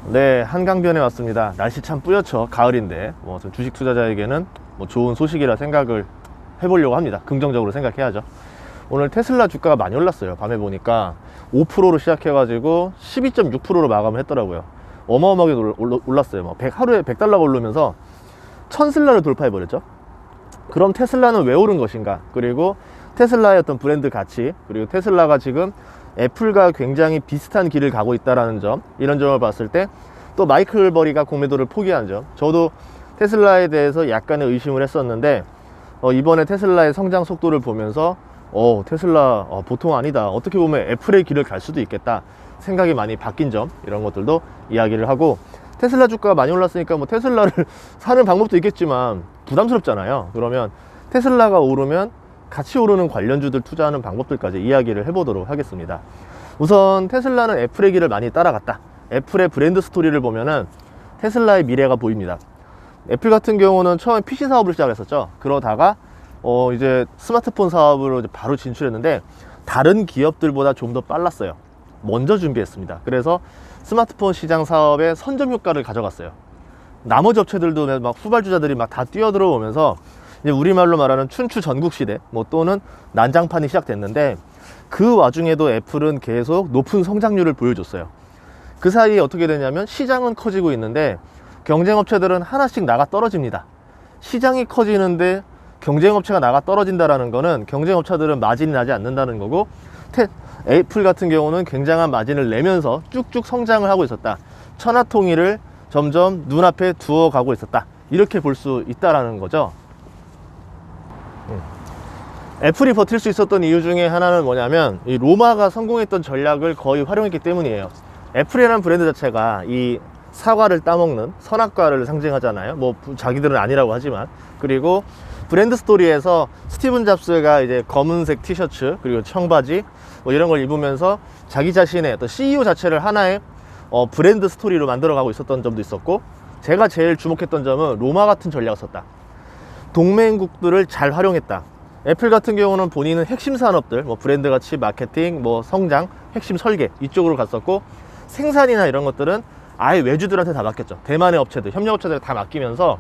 네, 한강변에 왔습니다. 날씨 참 뿌옇죠. 가을인데 좀 주식 투자자에게는 좋은 소식이라 생각을 해보려고 합니다. 긍정적으로 생각해야죠. 오늘 테슬라 주가가 많이 올랐어요. 밤에 보니까 5%로 시작해가지고 12.6%로 마감을 했더라고요. 어마어마하게 올랐어요. 하루에 100달러가 오르면서 1000슬라를 돌파해버렸죠. 그럼 테슬라는 왜 오른 것인가? 그리고 테슬라의 어떤 브랜드 가치, 그리고 테슬라가 지금 애플과 굉장히 비슷한 길을 가고 있다는 점, 이런 점을 봤을 때 또 마이클 버리가 공매도를 포기한 점, 저도 테슬라에 대해서 약간의 의심을 했었는데 이번에 테슬라의 성장 속도를 보면서 테슬라 보통 아니다, 어떻게 보면 애플의 길을 갈 수도 있겠다 생각이 많이 바뀐 점, 이런 것들도 이야기를 하고, 테슬라 주가가 많이 올랐으니까 테슬라를 사는 방법도 있겠지만 부담스럽잖아요. 그러면 테슬라가 오르면 같이 오르는 관련주들 투자하는 방법들까지 이야기를 해보도록 하겠습니다. 우선 테슬라는 애플의 길을 많이 따라갔다. 애플의 브랜드 스토리를 보면은 테슬라의 미래가 보입니다. 애플 같은 경우는 처음에 PC 사업을 시작했었죠. 그러다가 이제 스마트폰 사업으로 이제 바로 진출했는데 다른 기업들보다 좀 더 빨랐어요. 먼저 준비했습니다. 그래서 스마트폰 시장 사업에 선점 효과를 가져갔어요. 나머지 업체들도 막 후발주자들이 막 다 뛰어들어오면서 이제 우리말로 말하는 춘추 전국시대 또는 난장판이 시작됐는데, 그 와중에도 애플은 계속 높은 성장률을 보여줬어요. 그 사이에 어떻게 되냐면 시장은 커지고 있는데 경쟁업체들은 하나씩 나가 떨어집니다. 시장이 커지는데 경쟁업체가 나가 떨어진다는 거는 경쟁업체들은 마진이 나지 않는다는 거고, 애플 같은 경우는 굉장한 마진을 내면서 쭉쭉 성장을 하고 있었다. 천하통일을 점점 눈앞에 두어 가고 있었다, 이렇게 볼 수 있다는 거죠. 애플이 버틸 수 있었던 이유 중에 하나는 뭐냐면, 이 로마가 성공했던 전략을 거의 활용했기 때문이에요. 애플이라는 브랜드 자체가 이 사과를 따먹는 선악과를 상징하잖아요. 자기들은 아니라고 하지만. 그리고 브랜드 스토리에서 스티븐 잡스가 이제 검은색 티셔츠 그리고 청바지 이런 걸 입으면서 자기 자신의 어떤 CEO 자체를 하나의 브랜드 스토리로 만들어가고 있었던 점도 있었고, 제가 제일 주목했던 점은 로마 같은 전략을 썼다. 동맹국들을 잘 활용했다. 애플 같은 경우는 본인은 핵심 산업들, 브랜드 가치, 마케팅, 성장, 핵심 설계 이쪽으로 갔었고, 생산이나 이런 것들은 아예 외주들한테 다 맡겼죠. 대만의 업체들, 협력업체들 다 맡기면서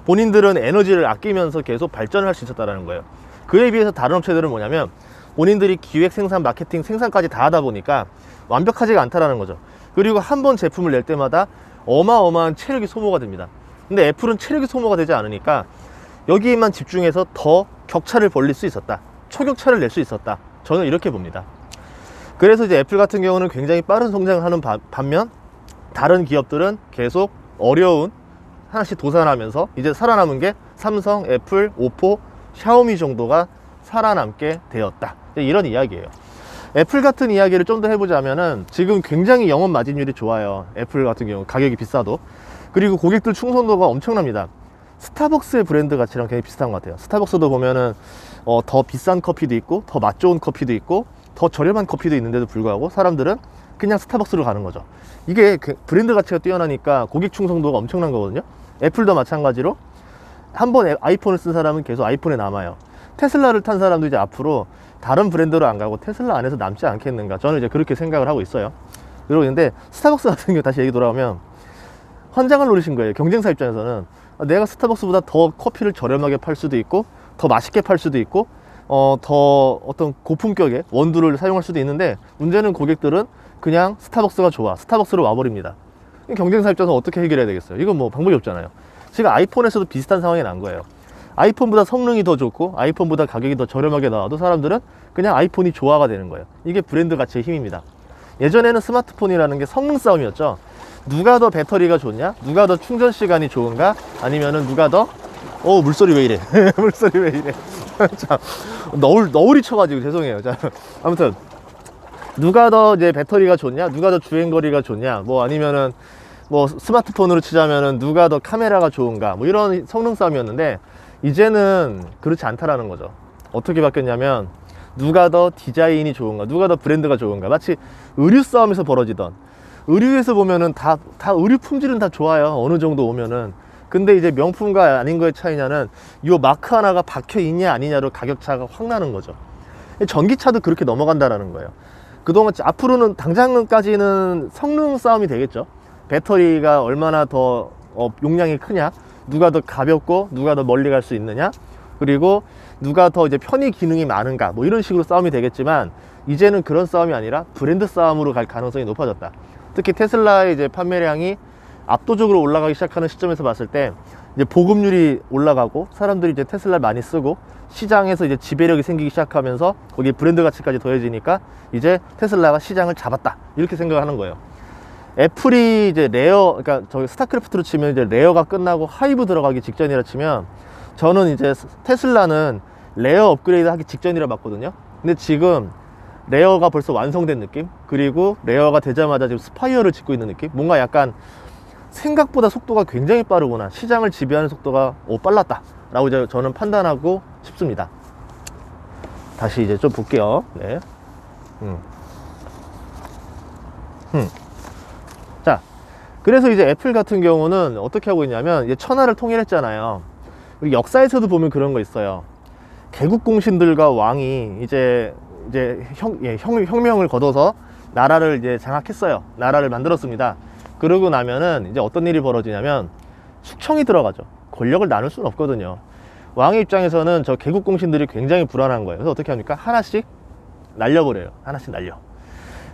본인들은 에너지를 아끼면서 계속 발전을 할 수 있었다는 거예요. 그에 비해서 다른 업체들은 뭐냐면 본인들이 기획, 생산, 마케팅, 생산까지 다 하다 보니까 완벽하지가 않다라는 거죠. 그리고 한 번 제품을 낼 때마다 어마어마한 체력이 소모가 됩니다. 근데 애플은 체력이 소모가 되지 않으니까 여기에만 집중해서 더 격차를 벌릴 수 있었다, 초격차를 낼 수 있었다, 저는 이렇게 봅니다. 그래서 이제 애플 같은 경우는 굉장히 빠른 성장을 하는 반면 다른 기업들은 계속 어려운 하나씩 도산하면서 이제 살아남은 게 삼성, 애플, 오포, 샤오미 정도가 살아남게 되었다, 이런 이야기예요. 애플 같은 이야기를 좀 더 해보자면은 지금 굉장히 영업 마진율이 좋아요. 애플 같은 경우 가격이 비싸도, 그리고 고객들 충성도가 엄청납니다. 스타벅스의 브랜드 가치랑 굉장히 비슷한 것 같아요. 스타벅스도 보면은 더 비싼 커피도 있고 더 맛 좋은 커피도 있고 더 저렴한 커피도 있는데도 불구하고 사람들은 그냥 스타벅스로 가는 거죠. 이게 브랜드 가치가 뛰어나니까 고객 충성도가 엄청난 거거든요. 애플도 마찬가지로 한번 아이폰을 쓴 사람은 계속 아이폰에 남아요. 테슬라를 탄 사람도 이제 앞으로 다른 브랜드로 안 가고 테슬라 안에서 남지 않겠는가, 저는 이제 그렇게 생각을 하고 있어요. 그러고 있는데 스타벅스 같은 경우 다시 얘기 돌아오면 환장을 노리신 거예요. 경쟁사 입장에서는 내가 스타벅스보다 더 커피를 저렴하게 팔 수도 있고 더 맛있게 팔 수도 있고 더 어떤 고품격의 원두를 사용할 수도 있는데, 문제는 고객들은 그냥 스타벅스가 좋아, 스타벅스로 와버립니다. 경쟁사 입장에서 어떻게 해결해야 되겠어요? 이건 방법이 없잖아요. 지금 아이폰에서도 비슷한 상황이 난 거예요. 아이폰보다 성능이 더 좋고 아이폰보다 가격이 더 저렴하게 나와도 사람들은 그냥 아이폰이 좋아가 되는 거예요. 이게 브랜드 가치의 힘입니다. 예전에는 스마트폰이라는 게 성능 싸움이었죠. 누가 더 배터리가 좋냐, 누가 더 충전 시간이 좋은가, 아니면은 누가 더 물소리 왜 이래 물소리 왜 이래 자, 너울이 쳐가지고 죄송해요. 자, 아무튼 누가 더 이제 배터리가 좋냐, 누가 더 주행거리가 좋냐, 아니면은 스마트폰으로 치자면은 누가 더 카메라가 좋은가, 이런 성능 싸움이었는데 이제는 그렇지 않다라는 거죠. 어떻게 바뀌었냐면 누가 더 디자인이 좋은가, 누가 더 브랜드가 좋은가, 마치 의류 싸움에서 벌어지던, 의류에서 보면은 다 의류 품질은 다 좋아요, 어느 정도 오면은. 근데 이제 명품과 아닌 거의 차이냐는 요 마크 하나가 박혀 있냐 아니냐로 가격 차가 확 나는 거죠. 전기차도 그렇게 넘어간다라는 거예요. 그동안 앞으로는 당장까지는 성능 싸움이 되겠죠. 배터리가 얼마나 더 용량이 크냐, 누가 더 가볍고 누가 더 멀리 갈 수 있느냐, 그리고 누가 더 이제 편의 기능이 많은가, 뭐 이런 식으로 싸움이 되겠지만, 이제는 그런 싸움이 아니라 브랜드 싸움으로 갈 가능성이 높아졌다. 특히 테슬라의 이제 판매량이 압도적으로 올라가기 시작하는 시점에서 봤을 때, 이제 보급률이 올라가고 사람들이 이제 테슬라를 많이 쓰고 시장에서 이제 지배력이 생기기 시작하면서 거기에 브랜드 가치까지 더해지니까 이제 테슬라가 시장을 잡았다, 이렇게 생각하는 거예요. 애플이 이제 레어, 그러니까 저기 스타크래프트로 치면 이제 레어가 끝나고 하이브 들어가기 직전이라 치면, 저는 이제 테슬라는 레어 업그레이드 하기 직전이라 봤거든요. 근데 지금 레어가 벌써 완성된 느낌, 그리고 레어가 되자마자 지금 스파이어를 짓고 있는 느낌, 뭔가 약간 생각보다 속도가 굉장히 빠르구나, 시장을 지배하는 속도가 빨랐다 라고 이제 저는 판단하고 싶습니다. 다시 이제 좀 볼게요. 네. 자, 그래서 이제 애플 같은 경우는 어떻게 하고 있냐면, 이제 천하를 통일했잖아요. 우리 역사에서도 보면 그런 거 있어요. 개국 공신들과 왕이 이제 혁명을 거둬서 나라를 이제 장악했어요. 나라를 만들었습니다. 그러고 나면은 이제 어떤 일이 벌어지냐면 숙청이 들어가죠. 권력을 나눌 수는 없거든요. 왕의 입장에서는 저 개국 공신들이 굉장히 불안한 거예요. 그래서 어떻게 합니까? 하나씩 날려버려요. 하나씩 날려.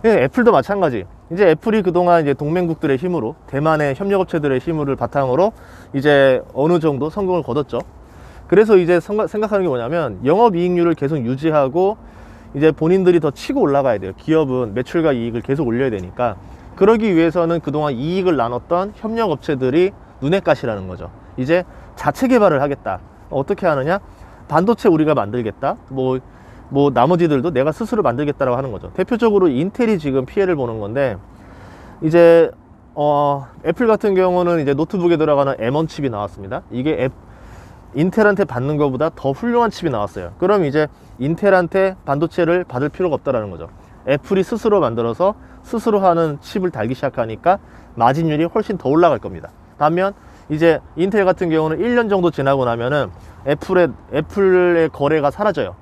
애플도 마찬가지. 이제 애플이 그동안 이제 동맹국들의 힘으로, 대만의 협력업체들의 힘을 바탕으로 이제 어느 정도 성공을 거뒀죠. 그래서 이제 생각하는 게 뭐냐면, 영업이익률을 계속 유지하고 이제 본인들이 더 치고 올라가야 돼요. 기업은 매출과 이익을 계속 올려야 되니까. 그러기 위해서는 그동안 이익을 나눴던 협력업체들이 눈엣 가시라는 거죠. 이제 자체 개발을 하겠다. 어떻게 하느냐? 반도체 우리가 만들겠다. 뭐 나머지들도 내가 스스로 만들겠다라고 하는 거죠. 대표적으로 인텔이 지금 피해를 보는 건데, 이제 애플 같은 경우는 이제 노트북에 들어가는 M1 칩이 나왔습니다. 이게 인텔한테 받는 것보다 더 훌륭한 칩이 나왔어요. 그럼 이제 인텔한테 반도체를 받을 필요가 없다라는 거죠. 애플이 스스로 만들어서 스스로 하는 칩을 달기 시작하니까 마진율이 훨씬 더 올라갈 겁니다. 반면 이제 인텔 같은 경우는 1년 정도 지나고 나면은 애플의 거래가 사라져요.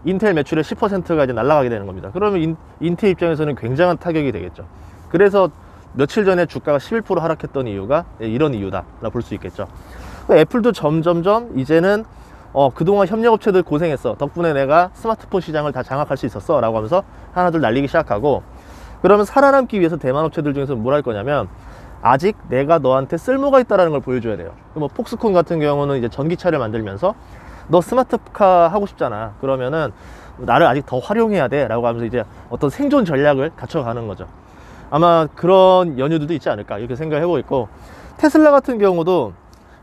인텔 매출의 10%가 이제 날아가게 되는 겁니다. 그러면 인텔 입장에서는 굉장한 타격이 되겠죠. 그래서 며칠 전에 주가가 11% 하락했던 이유가 이런 이유다라고 볼 수 있겠죠. 애플도 점점점 이제는 그동안 협력업체들 고생했어, 덕분에 내가 스마트폰 시장을 다 장악할 수 있었어 라고 하면서 하나둘 날리기 시작하고, 그러면 살아남기 위해서 대만 업체들 중에서 뭘 할 거냐면, 아직 내가 너한테 쓸모가 있다는 걸 보여줘야 돼요. 뭐 폭스콘 같은 경우는 이제 전기차를 만들면서, 너 스마트카 하고 싶잖아, 그러면은 나를 아직 더 활용해야 돼 라고 하면서 이제 어떤 생존 전략을 갖춰가는 거죠. 아마 그런 연유들도 있지 않을까, 이렇게 생각해보고 있고, 테슬라 같은 경우도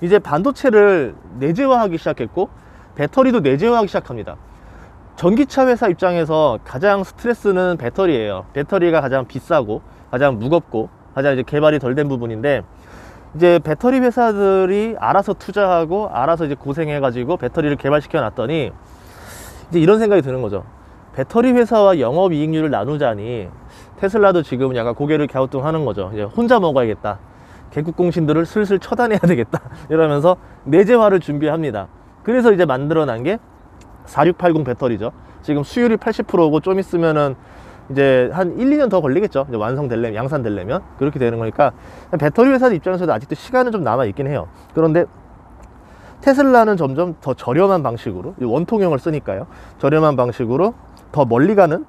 이제 반도체를 내재화하기 시작했고 배터리도 내재화하기 시작합니다. 전기차 회사 입장에서 가장 스트레스는 배터리예요. 배터리가 가장 비싸고 가장 무겁고 가장 이제 개발이 덜 된 부분인데, 이제 배터리 회사들이 알아서 투자하고 알아서 이제 고생해가지고 배터리를 개발시켜 놨더니 이제 이런 생각이 드는 거죠. 배터리 회사와 영업이익률을 나누자니 테슬라도 지금 약간 고개를 갸우뚱하는 거죠. 이제 혼자 먹어야겠다, 개국 공신들을 슬슬 처단해야 되겠다 이러면서 내재화를 준비합니다. 그래서 이제 만들어난 게 4680 배터리죠. 지금 수율이 80%고 좀 있으면은 이제 한 1, 2년 더 걸리겠죠. 이제 완성되려면, 양산되려면 그렇게 되는 거니까 배터리 회사들 입장에서도 아직도 시간은 좀 남아 있긴 해요. 그런데 테슬라는 점점 더 저렴한 방식으로, 원통형을 쓰니까요, 저렴한 방식으로 더 멀리 가는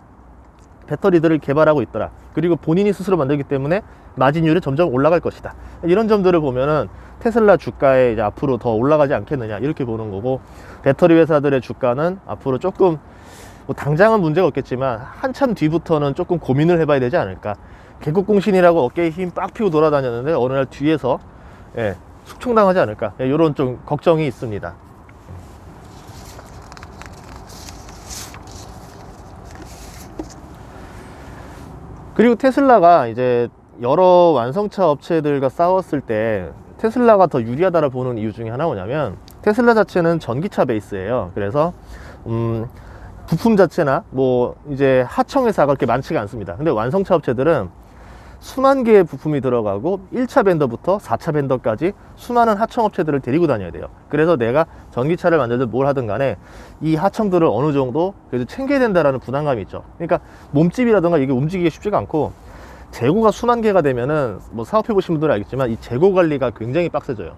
배터리들을 개발하고 있더라. 그리고 본인이 스스로 만들기 때문에 마진율이 점점 올라갈 것이다. 이런 점들을 보면은 테슬라 주가에 이제 앞으로 더 올라가지 않겠느냐, 이렇게 보는 거고, 배터리 회사들의 주가는 앞으로 조금 뭐 당장은 문제가 없겠지만 한참 뒤부터는 조금 고민을 해봐야 되지 않을까. 개국 공신이라고 어깨에 힘 빡 피고 돌아다녔는데 어느 날 뒤에서 숙청당하지 않을까, 이런 좀 걱정이 있습니다. 그리고 테슬라가 이제 여러 완성차 업체들과 싸웠을 때 테슬라가 더 유리하다고 보는 이유 중에 하나 뭐냐면, 테슬라 자체는 전기차 베이스예요. 그래서 부품 자체나 뭐 이제 하청 회사가 그렇게 많지가 않습니다. 근데 완성차 업체들은 수만 개의 부품이 들어가고 1차 벤더부터 4차 벤더까지 수많은 하청 업체들을 데리고 다녀야 돼요. 그래서 내가 전기차를 만들든 뭘 하든 간에 이 하청들을 어느 정도 그래도 챙겨야 된다라는 부담감이 있죠. 그러니까 몸집이라든가 이게 움직이기 쉽지가 않고, 재고가 수만 개가 되면은 뭐 사업해 보신 분들은 알겠지만 이 재고 관리가 굉장히 빡세져요.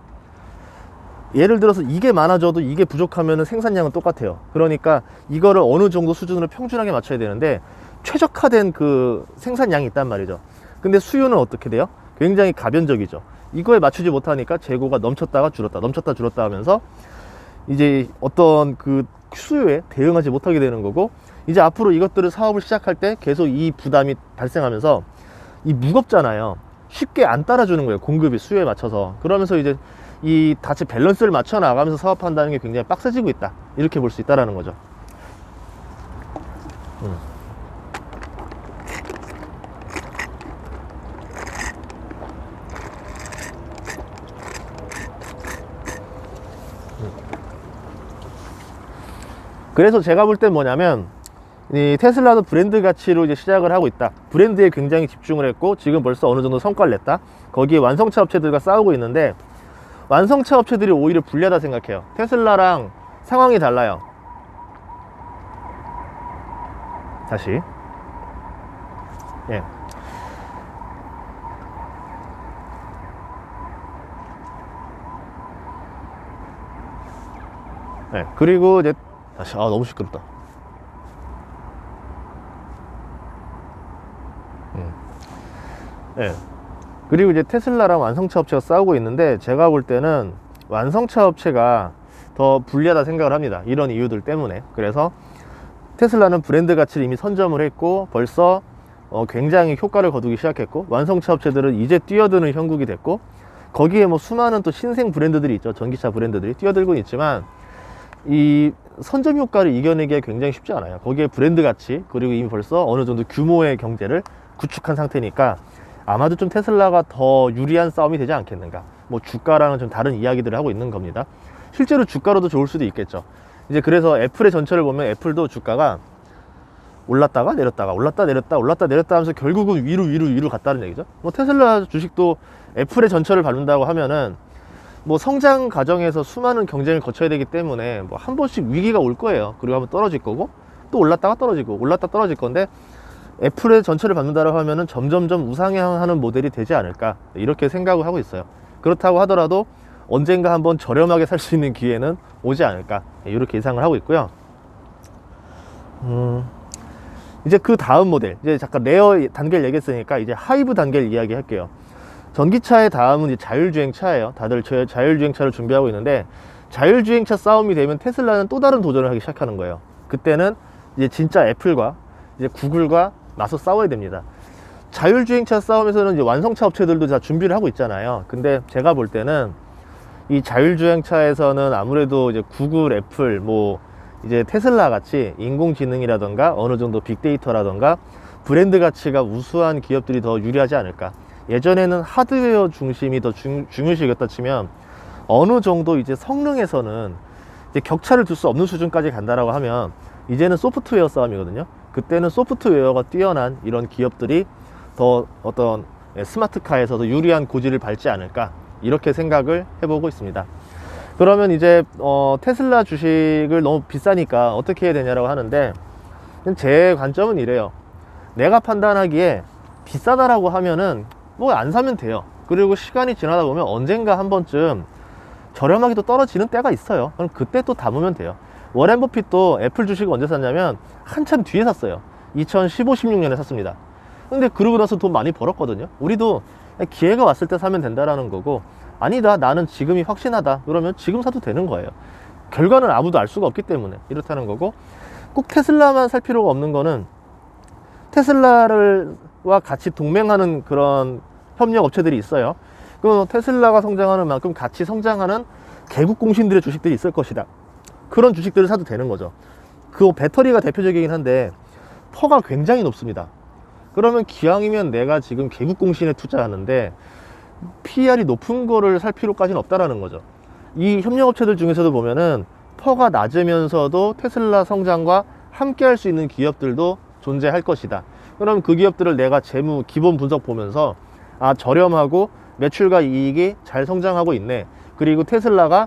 예를 들어서 이게 많아져도 이게 부족하면은 생산량은 똑같아요. 그러니까 이거를 어느 정도 수준으로 평준하게 맞춰야 되는데 최적화된 그 생산량이 있단 말이죠. 근데 수요는 어떻게 돼요? 굉장히 가변적이죠. 이거에 맞추지 못하니까 재고가 넘쳤다가 줄었다, 넘쳤다 줄었다 하면서 이제 어떤 그 수요에 대응하지 못하게 되는 거고, 이제 앞으로 이것들을 사업을 시작할 때 계속 이 부담이 발생하면서 이 무겁잖아요. 쉽게 안 따라주는 거예요. 공급이 수요에 맞춰서. 그러면서 이제 이 같이 밸런스를 맞춰 나가면서 사업한다는 게 굉장히 빡세지고 있다, 이렇게 볼 수 있다라는 거죠. 그래서 제가 볼 땐 뭐냐면, 이 테슬라도 브랜드 가치로 이제 시작을 하고 있다. 브랜드에 굉장히 집중을 했고 지금 벌써 어느 정도 성과를 냈다. 거기에 완성차 업체들과 싸우고 있는데, 완성차 업체들이 오히려 불리하다 생각해요. 테슬라랑 상황이 달라요. 다시. 예. 네, 그리고 이제 다시, 너무 시끄럽다. 네. 그리고 이제 테슬라랑 완성차 업체가 싸우고 있는데, 제가 볼 때는 완성차 업체가 더 불리하다 생각을 합니다. 이런 이유들 때문에. 그래서 테슬라는 브랜드 가치를 이미 선점을 했고 벌써 굉장히 효과를 거두기 시작했고, 완성차 업체들은 이제 뛰어드는 형국이 됐고, 거기에 뭐 수많은 또 신생 브랜드들이 있죠. 전기차 브랜드들이 뛰어들고 있지만 이 선점 효과를 이겨내기가 굉장히 쉽지 않아요. 거기에 브랜드 가치, 그리고 이미 벌써 어느 정도 규모의 경제를 구축한 상태니까 아마도 좀 테슬라가 더 유리한 싸움이 되지 않겠는가. 뭐 주가랑은 좀 다른 이야기들을 하고 있는 겁니다. 실제로 주가로도 좋을 수도 있겠죠. 이제 그래서 애플의 전철을 보면 애플도 주가가 올랐다가 내렸다가 올랐다 내렸다 올랐다 내렸다 하면서 결국은 위로 갔다는 얘기죠. 뭐 테슬라 주식도 애플의 전철을 밟는다고 하면은 뭐 성장 과정에서 수많은 경쟁을 거쳐야 되기 때문에 뭐 한 번씩 위기가 올 거예요. 그리고 한번 떨어질 거고, 또 올랐다가 떨어지고 올랐다 떨어질 건데, 애플의 전철을 밟는다고 하면은 점점점 우상향하는 모델이 되지 않을까, 이렇게 생각을 하고 있어요. 그렇다고 하더라도 언젠가 한번 저렴하게 살 수 있는 기회는 오지 않을까, 이렇게 예상을 하고 있고요. 이제 그 다음 모델, 이제 잠깐 레어 단계를 얘기했으니까 이제 하이브 단계를 이야기 할게요. 전기차의 다음은 이제 자율주행차예요. 다들 자율주행차를 준비하고 있는데, 자율주행차 싸움이 되면 테슬라는 또 다른 도전을 하기 시작하는 거예요. 그때는 이제 진짜 애플과 이제 구글과 맞서 싸워야 됩니다. 자율주행차 싸움에서는 이제 완성차 업체들도 다 준비를 하고 있잖아요. 근데 제가 볼 때는 이 자율주행차에서는 아무래도 이제 구글, 애플, 뭐 이제 테슬라 같이 인공지능이라던가 어느 정도 빅데이터라던가 브랜드 가치가 우수한 기업들이 더 유리하지 않을까. 예전에는 하드웨어 중심이 더 중요시 여겼다 치면, 어느 정도 이제 성능에서는 이제 격차를 둘 수 없는 수준까지 간다라고 하면 이제는 소프트웨어 싸움이거든요. 그때는 소프트웨어가 뛰어난 이런 기업들이 더 어떤 스마트카에서도 유리한 고지를 밟지 않을까, 이렇게 생각을 해보고 있습니다. 그러면 이제 테슬라 주식을 너무 비싸니까 어떻게 해야 되냐라고 하는데, 제 관점은 이래요. 내가 판단하기에 비싸다라고 하면은 뭐 안 사면 돼요. 그리고 시간이 지나다 보면 언젠가 한 번쯤 저렴하게 또 떨어지는 때가 있어요. 그럼 그때 또 담으면 돼요. 워렌 버핏도 애플 주식을 언제 샀냐면 한참 뒤에 샀어요. 2015, 16년에 샀습니다. 근데 그러고 나서 돈 많이 벌었거든요. 우리도 기회가 왔을 때 사면 된다라는 거고, 아니다, 나는 지금이 확신하다, 그러면 지금 사도 되는 거예요. 결과는 아무도 알 수가 없기 때문에 이렇다는 거고, 꼭 테슬라만 살 필요가 없는 거는, 테슬라와 같이 동맹하는 그런 협력 업체들이 있어요. 그 테슬라가 성장하는 만큼 같이 성장하는 개국 공신들의 주식들이 있을 것이다. 그런 주식들을 사도 되는 거죠. 그 배터리가 대표적이긴 한데 퍼가 굉장히 높습니다. 그러면 기왕이면 내가 지금 개국 공신에 투자하는데 PER이 높은 거를 살 필요까지는 없다라는 거죠. 이 협력업체들 중에서도 보면은 퍼가 낮으면서도 테슬라 성장과 함께 할 수 있는 기업들도 존재할 것이다. 그럼 그 기업들을 내가 재무 기본 분석 보면서, 저렴하고 매출과 이익이 잘 성장하고 있네, 그리고 테슬라가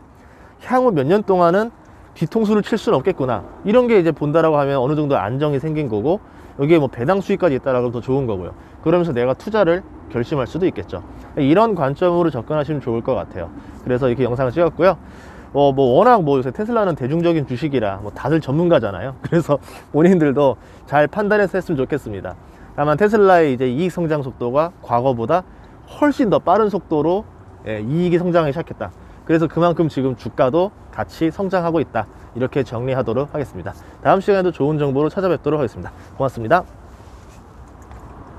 향후 몇 년 동안은 뒤통수를 칠 수는 없겠구나, 이런 게 이제 본다라고 하면 어느 정도 안정이 생긴 거고, 여기에 뭐 배당 수익까지 있다라고 더 좋은 거고요. 그러면서 내가 투자를 결심할 수도 있겠죠. 이런 관점으로 접근하시면 좋을 것 같아요. 그래서 이렇게 영상을 찍었고요. 뭐 워낙 뭐 요새 테슬라는 대중적인 주식이라 뭐 다들 전문가잖아요. 그래서 본인들도 잘 판단해서 했으면 좋겠습니다. 다만 테슬라의 이제 이익 성장 속도가 과거보다 훨씬 더 빠른 속도로 이익이 성장하기 시작했다. 그래서 그만큼 지금 주가도 같이 성장하고 있다. 이렇게 정리하도록 하겠습니다. 다음 시간에도 좋은 정보로 찾아뵙도록 하겠습니다. 고맙습니다.